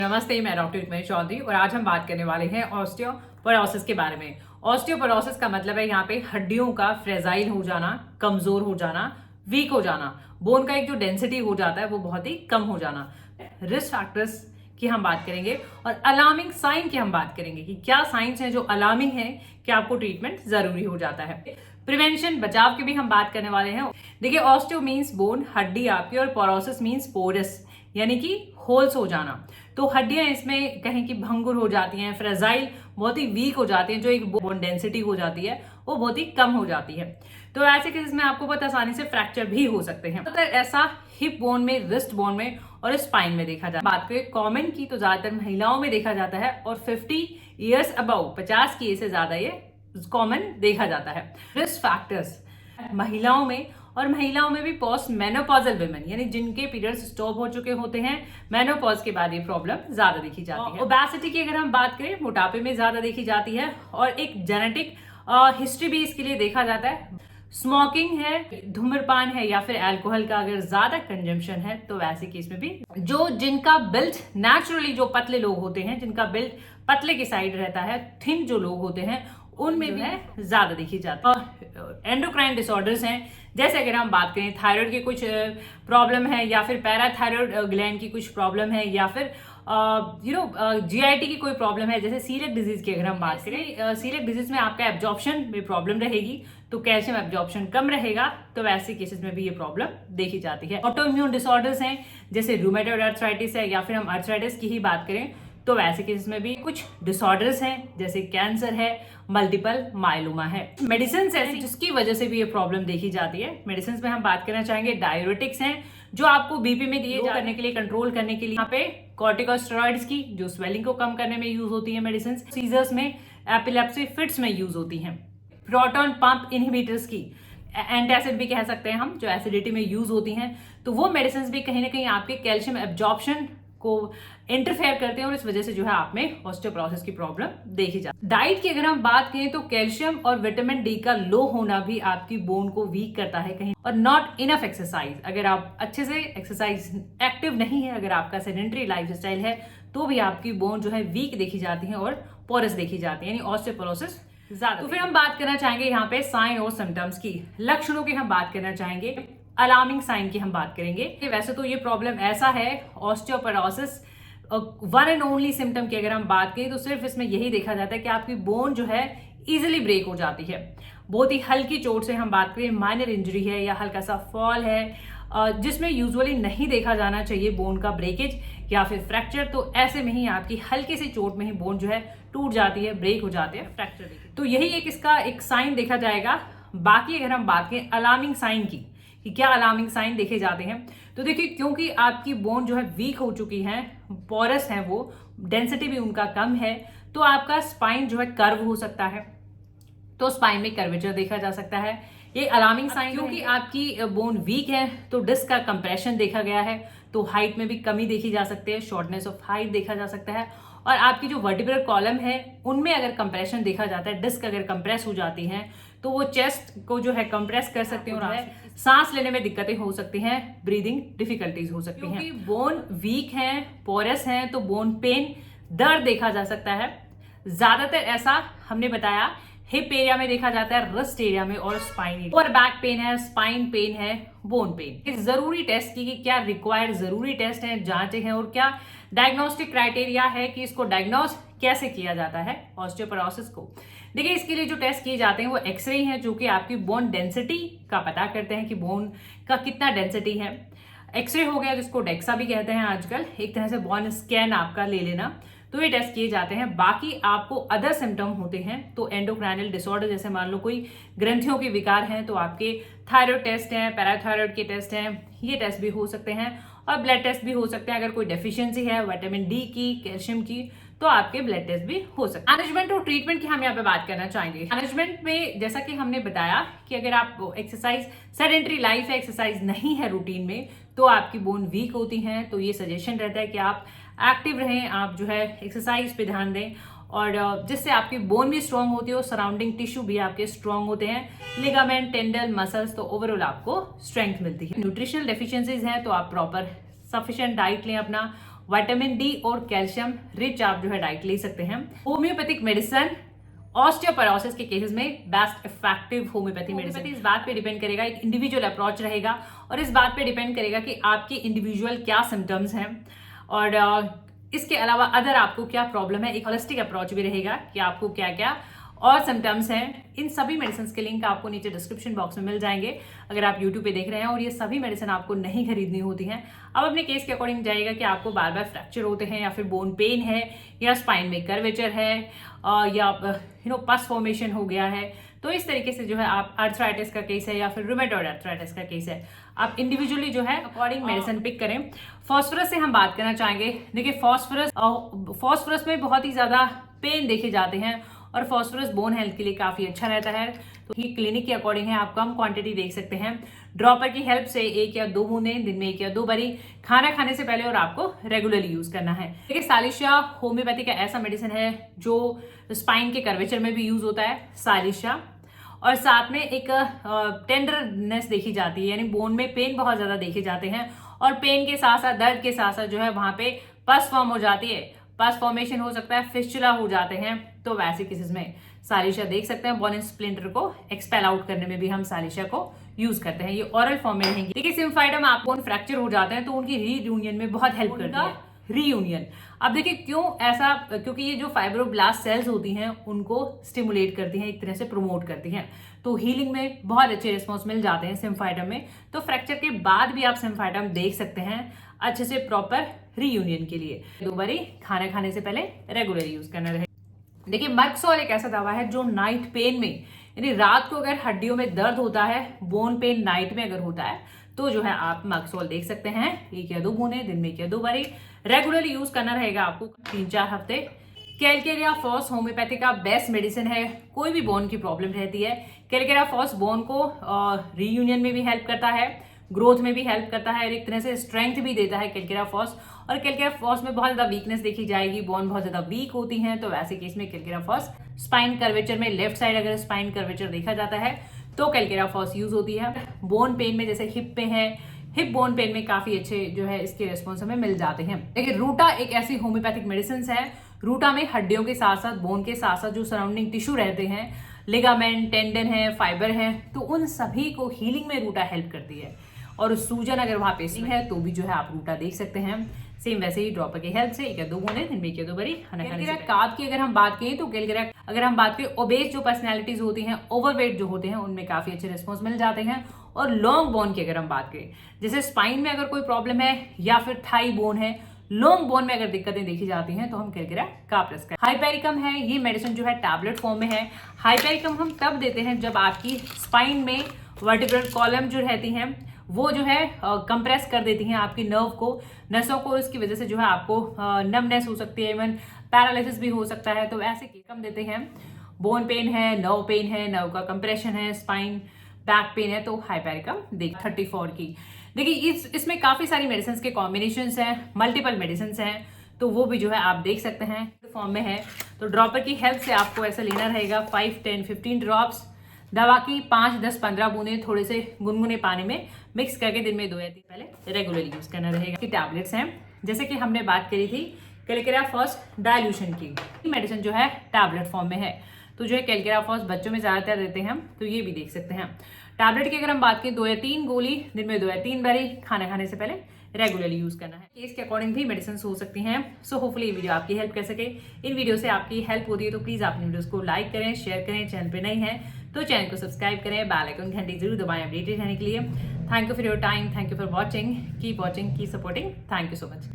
नमस्ते, मैं डॉक्टर रुक्मिणी चौधरी और आज हम बात करने वाले हैं ऑस्टियोपोरोसिस के बारे में। ऑस्टियोपोरोसिस का मतलब है यहाँ पे हड्डियों का फ्रेजाइल हो जाना, कमजोर हो जाना, वीक हो जाना, बोन का एक जो डेंसिटी हो जाता है वो बहुत ही कम हो जाना। रिस्क फैक्टर्स की हम बात करेंगे और अलार्मिंग साइन की हम बात करेंगे कि क्या साइंस हैं जो अलार्मिंग है कि आपको ट्रीटमेंट जरूरी हो जाता है। प्रिवेंशन बचाव की भी हम बात करने वाले हैं। देखिए, ऑस्टियो मीन्स बोन, हड्डी आपकी, और पोरोसिस मीन्स पोरस यानी कि होल्स हो जाना। तो हड्डियां इसमें कहीं की भंगुर हो जाती हैं, फ्रेजाइल बहुत ही वीक हो जाती हैं, जो एक बोन डेंसिटी हो जाती है वो बहुत ही कम हो जाती है। तो ऐसे केसेस में आपको बहुत आसानी से फ्रैक्चर भी हो सकते हैं। तो ऐसा हिप बोन में, रिस्ट बोन में और स्पाइन में देखा जाता है। बात करें कॉमन की तो ज्यादातर महिलाओं में देखा जाता है और 50 ईयर्स अबव, 50 की एज से ज्यादा ये कॉमन देखा जाता है। रिस्क फैक्टर्स महिलाओं में, और महिलाओं में भी पोस्ट मेनोपॉजल विमेन यानी जिनके पीरियड्स स्टॉप हो चुके होते हैं, मेनोपॉज के बाद ये प्रॉब्लम ज्यादा देखी जाती है। ओबेसिटी की अगर हम बात करें, मोटापे में ज्यादा देखी जाती है और एक जेनेटिक हिस्ट्री भी इसके लिए देखा जाता है। स्मोकिंग है, धूम्रपान है या फिर अल्कोहल का अगर ज्यादा कंजम्पशन है तो वैसे केस में भी जिनका बिल्ड नेचुरली, जो पतले लोग होते हैं, जिनका बिल्ड पतले की साइड रहता है, थिन जो लोग होते हैं, उनमें भी ज्यादा देखी जाती है। एंडोक्राइन डिसऑर्डर्स हैं, जैसे अगर हम बात करें थायराइड की कुछ प्रॉब्लम है या फिर पैराथायराइड ग्लैंड की कुछ प्रॉब्लम है या फिर जीआईटी की कोई प्रॉब्लम है, जैसे सीलिएक डिजीज की अगर हम बात करें, सीलिएक डिजीज में आपका एब्जॉर्प्शन में प्रॉब्लम रहेगी तो कैल्शियम एब्जॉर्प्शन कम रहेगा, तो वैसे केसेस में भी ये प्रॉब्लम देखी जाती है। ऑटो इम्यून डिसऑर्डर्स हैं, जैसे रूमेटॉइड आर्थराइटिस है या फिर हम आर्थराइटिस की ही बात करें तो वैसे केसेस में भी कुछ डिसऑर्डर्स हैं, जैसे कैंसर है, मल्टीपल माइलोमा है। मेडिसिन ऐसी जिसकी वजह से भी ये प्रॉब्लम देखी जाती है। मेडिसिन में हम बात करना चाहेंगे, डाययूरेटिक्स हैं जो आपको बीपी में दिए करने के लिए, कंट्रोल करने के लिए। यहाँ पे कॉर्टिकोस्टेरॉइड्स की जो स्वेलिंग को कम करने में यूज होती है मेडिसिन, सीजर्स में, एपिलेप्सी फिट्स में यूज होती हैं। प्रोटॉन पंप इनहिबिटर्स की, एंटासिड भी कह सकते हैं हम, जो एसिडिटी में यूज होती हैं, तो वो मेडिसिन भी कहीं ना कहीं आपके कैल्शियम एब्जॉर्प्शन को इंटरफेयर करते हैं और इस वजह से जो है आप में ऑस्टियोपोरोसिस की प्रॉब्लम देखी जाती है। डाइट की अगर हम बात करें तो कैल्शियम और विटामिन डी का लो होना भी आपकी बोन को वीक करता है कहीं, और नॉट इनफ एक्सरसाइज। अगर आप अच्छे से एक्सरसाइज एक्टिव नहीं है, अगर आपका सेडेंटरी लाइफस्टाइल है, तो भी आपकी बोन जो है वीक देखी जाती है और पोरस देखी जाती है, यानी ऑस्टियोपोरोसिस ज्यादा। तो फिर हम बात करना चाहेंगे यहाँ पे साइन और सिम्टम्स की, लक्षणों की हम बात करना चाहेंगे, अलार्मिंग साइन की हम बात करेंगे। वैसे तो ये प्रॉब्लम ऐसा है, osteoporosis one and only symptom की अगर हम बात करें तो सिर्फ इसमें यही देखा जाता है कि आपकी बोन जो है इजिली ब्रेक हो जाती है। बहुत ही हल्की चोट से हम बात करें, माइनर इंजरी है या हल्का सा फॉल है, जिसमें यूजुअली नहीं देखा जाना चाहिए बोन का ब्रेकेज या फिर फ्रैक्चर, तो ऐसे में ही आपकी हल्की सी चोट में ही बोन जो है टूट जाती है, ब्रेक हो जाते हैं, फ्रैक्चर। तो यही एक इसका एक साइन देखा जाएगा। बाकी अगर हम बात करें अलार्मिंग साइन की कि क्या अलार्मिंग साइन देखे जाते हैं, तो देखिए, क्योंकि आपकी बोन जो है वीक हो चुकी है, पोरस है, वो डेंसिटी भी उनका कम है, तो आपका स्पाइन जो है कर्व हो सकता है, तो स्पाइन में कर्वेचर देखा जा सकता है। ये अलार्मिंग साइन, क्योंकि आपकी बोन वीक है तो डिस्क का कंप्रेशन देखा गया है, तो हाइट में भी कमी देखी जा सकती है, शॉर्टनेस ऑफ हाइट देखा जा सकता है, और आपकी जो वर्टिब्रल कॉलम है उनमें अगर कंप्रेशन देखा जाता है, डिस्क अगर कंप्रेस हो जाती है तो वो चेस्ट को जो है कंप्रेस कर सकते हैं और सांस लेने में दिक्कतें हो सकती हैं, ब्रीदिंग डिफिकल्टीज हो सकती हैं। बोन वीक है, पोरस है, तो बोन पेन, दर्द देखा जा सकता है। ज्यादातर ऐसा हमने बताया हिप एरिया में देखा जाता है, रिस्ट एरिया में और स्पाइन, और बैक पेन है, स्पाइन पेन है, बोन पेन। जरूरी टेस्ट की क्या रिक्वायर्ड जरूरी टेस्ट है, जांचें हैं, और क्या डायग्नोस्टिक क्राइटेरिया है कि इसको डायग्नोज कैसे किया जाता है ऑस्टियोपोरोसिस को। देखिए, इसके लिए जो टेस्ट किए जाते हैं वो एक्सरे हैं, जो कि आपकी बोन डेंसिटी का पता करते हैं कि बोन का कितना डेंसिटी है। एक्सरे हो गया जिसको डेक्सा भी कहते हैं आजकल, एक तरह से बोन स्कैन आपका ले लेना, तो ये टेस्ट किए जाते हैं। बाकी आपको अदर सिम्टम होते हैं, तो एंडोक्राइनल डिसऑर्डर, जैसे मान लो कोई ग्रंथियों के विकार हैं, तो आपके थायराइड टेस्ट हैं, पैराथायराइड के टेस्ट हैं, ये टेस्ट भी हो सकते हैं, और ब्लड टेस्ट भी हो सकते हैं। अगर कोई डेफिशिएंसी है विटामिन डी की, कैल्शियम की, तो आपके ब्लड टेस्ट भी हो सकते हैं। मैनेजमेंट और ट्रीटमेंट की हम यहाँ पे बात करना चाहेंगे। मैनेजमेंट में जैसा कि हमने बताया कि अगर आप एक्सरसाइज, सेडेंटरी लाइफ है, एक्सरसाइज नहीं है रूटीन में, तो आपकी बोन वीक होती हैं, तो ये सजेशन रहता है कि आप एक्टिव रहें, आप जो है एक्सरसाइज पे ध्यान दें, और जिससे आपकी बोन भी स्ट्रांग होती है और सराउंडिंग टिश्यू भी आपके स्ट्रांग होते हैं, लिगामेंट, टेंडन, मसल्स, तो ओवरऑल आपको स्ट्रेंथ मिलती है। न्यूट्रिशनल डेफिशिएंसीज हैं तो आप प्रॉपर सफिशिएंट डाइट लें, अपना विटामिन डी और कैल्शियम रिच आप जो है डाइट ले सकते हैं। होम्योपैथिक मेडिसिन ऑस्टियोपोरोसिस के केसेस में बेस्ट इफेक्टिव होम्योपैथी मेडिसिन इस बात पे डिपेंड करेगा, एक इंडिविजुअल अप्रोच रहेगा और इस बात पे डिपेंड करेगा कि आपके इंडिविजुअल क्या सिम्टम्स हैं और इसके अलावा अदर आपको क्या प्रॉब्लम है। एक होलिस्टिक अप्रोच भी रहेगा कि आपको क्या क्या और सिम्टम्स हैं। इन सभी मेडिसिन के लिंक आपको नीचे डिस्क्रिप्शन बॉक्स में मिल जाएंगे अगर आप यूट्यूब पे देख रहे हैं और ये सभी मेडिसिन आपको नहीं खरीदनी होती हैं। अब अपने केस के अकॉर्डिंग जाइएगा कि आपको बार बार फ्रैक्चर होते हैं या फिर बोन पेन है या स्पाइन में कर्वेचर है या पस फॉर्मेशन हो गया है, तो इस तरीके से जो है आप अर्थराइटिस का केस है या फिर रूमेटॉइड अर्थराइटिस का केस है, आप इंडिविजुअली जो है अकॉर्डिंग मेडिसिन पिक करें। फॉस्फोरस से हम बात करना चाहेंगे। देखिए फॉस्फोरस में बहुत ही ज्यादा पेन देखे जाते हैं और फॉस्फोरस बोन हेल्थ के लिए काफी अच्छा रहता है, तो ये क्लिनिक के अकॉर्डिंग है, आप कम क्वांटिटी देख सकते हैं। ड्रॉपर की हेल्प से 1 या 2 बूंदें दिन में 1 या 2 बारी खाना खाने से पहले और आपको रेगुलरली यूज करना है। देखिए सालिशा होम्योपैथी का ऐसा मेडिसिन है जो स्पाइन के कर्वेचर में भी यूज होता है, सालिशा, और साथ में एक टेंडरनेस देखी जाती है, यानी बोन में पेन बहुत ज्यादा देखे जाते हैं और पेन के साथ साथ दर्द के साथ साथ जो है वहां पे पस फॉर्म हो जाती है, पस फॉर्मेशन हो सकता है, फिस्चुला हो जाते हैं, तो वैसे केसेस में सालिशा देख सकते हैं। बोन स्प्लिंटर को एक्सपेल आउट करने में भी हम सालिशा को यूज करते हैं। ये ओरल फॉर्म में रहेंगी। देखिए सिम्फाइडम आप बोन फ्रैक्चर हो जाते हैं तो उनकी रीयूनियन में बहुत हेल्प करती है। रीयूनियन, अब देखिए क्यों ऐसा, क्योंकि ये जो फाइब्रोब्लास्ट सेल्स होती हैं उनको स्टिमुलेट करती हैं, एक तरह से प्रमोट करती हैं, तो हीलिंग में बहुत अच्छे रिस्पॉन्स मिल जाते हैं सिम्फाइडम में। तो फ्रैक्चर के बाद भी आप सिम्फाइडम देख सकते हैं अच्छे से प्रॉपर रीयूनियन के लिए। 2 बारी खाना खाने से पहले रेगुलर यूज करना रहे। देखिए मर्क्सोल एक ऐसा दवा है जो नाइट पेन में, यानी रात को अगर हड्डियों में दर्द होता है, बोन पेन नाइट में अगर होता है, तो जो है आप मर्क्सोल देख सकते हैं। 1 या 2 बूंदें दिन में 1 या 2 बारी रेगुलरली यूज करना रहेगा आपको 3-4 हफ्ते। कैलकेरिया फॉस होम्योपैथी का बेस्ट मेडिसिन है, कोई भी बोन की प्रॉब्लम रहती है। कैलकेरिया फॉस बोन को रीयूनियन में भी हेल्प करता है, ग्रोथ में भी हेल्प करता है और एक तरह से स्ट्रेंथ भी देता है कैलकेरिया फॉस। और कैलकेरिया फॉस में बहुत ज्यादा वीकनेस देखी जाएगी, बोन बहुत ज्यादा वीक होती हैं, तो ऐसे केस में कैलकेरिया फॉस स्पाइन कर्वेचर में लेफ्ट साइड अगर स्पाइन कर्वेचर देखा जाता है तो कैलकेरिया फॉस यूज होती है। बोन पेन में जैसे हिप पे है, हिप बोन पेन में काफी अच्छे जो है इसके रिस्पॉन्स हमें मिल जाते हैं। देखिए रूटा एक ऐसी होम्योपैथिक मेडिसिन है, रूटा में हड्डियों के साथ साथ बोन के साथ साथ जो सराउंडिंग टिश्यू रहते हैं, लिगामेंट, टेंडन है, फाइबर है, तो उन सभी को हीलिंग में रूटा हेल्प करती है। और सूजन अगर वहां पे है तो भी जो है आप रूटा देख सकते हैं। सेम वैसे ही ड्रॉपर की हेल्प से 1 या 2 बूंदें दिन में 1 या 2 बारी खाना खाने से। कार्ब की अगर हम बात करें तो अगर हम बात करें ओबेस जो पर्सनैलिटीज होती हैं, ओवरवेट जो होते हैं, उनमें काफी अच्छे रिस्पॉन्स मिल जाते हैं। और लॉन्ग बोन की अगर हम बात करें, जैसे स्पाइन में अगर कोई प्रॉब्लम है या फिर थाई बोन है, लॉन्ग बोन में अगर दिक्कतें देखी जाती हैं तो हम कैलकेरिया का प्रेस्क्राइब। हाइपेरिकम है, ये मेडिसिन जो है टैबलेट फॉर्म में है। हाइपेरिकम हम तब देते हैं जब आपकी स्पाइन में वर्टिब्रल कॉलम जो रहती हैं वो जो है कंप्रेस कर देती हैं आपकी नर्व को, नसों को, इसकी वजह से जो है आपको नमनेस हो सकती है, इवन पैरालिसिस भी हो सकता है, तो ऐसे कम देते हैं। बोन पेन है, नर्व का कंप्रेशन है, स्पाइन बैक पेन है, तो हाइपेरिकम देख 34 की। देखिए इसमें काफी सारी मेडिसिन के कॉम्बिनेशन हैं, मल्टीपल मेडिसिन हैं, तो वो भी जो है आप देख सकते हैं फॉर्म में है। तो ड्रॉपर की हेल्प से आपको ऐसा लेना रहेगा 5, 10, 15 ड्रॉप्स दवा की, 5, 10, 15 बूंदें थोड़े से गुनगुने पानी में मिक्स करके दिन में 2 या 3 पहले रेगुलरली यूज करना रहेगा। की टैबलेट्स हैं, जैसे कि हमने बात करी थी कैलकेरिया फॉस डाइल्यूशन की, मेडिसिन जो है टैबलेट फॉर्म में है, तो जो है कैलकेरिया फॉस बच्चों में ज्यादातर देते हैं, तो ये भी देख सकते हैं। टैबलेट की अगर हम बात करें 2 या 3 गोली दिन में 2 या 3 बारी खाना खाने से पहले रेगुलरली यूज करना है। केस के अकॉर्डिंग भी मेडिसिन हो सकती हैं। सो होपफुली ये वीडियो आपकी हेल्प कर सके। इन वीडियो से आपकी हेल्प होती है तो प्लीज आप वीडियोस को लाइक करें, शेयर करें। चैनल पे नहीं है तो चैनल को सब्सक्राइब करें, बेल आइकन घंटी जरूर दबाएं अपडेटेड रहने के लिए। Thank you for your time, thank you for watching, keep supporting, thank you so much.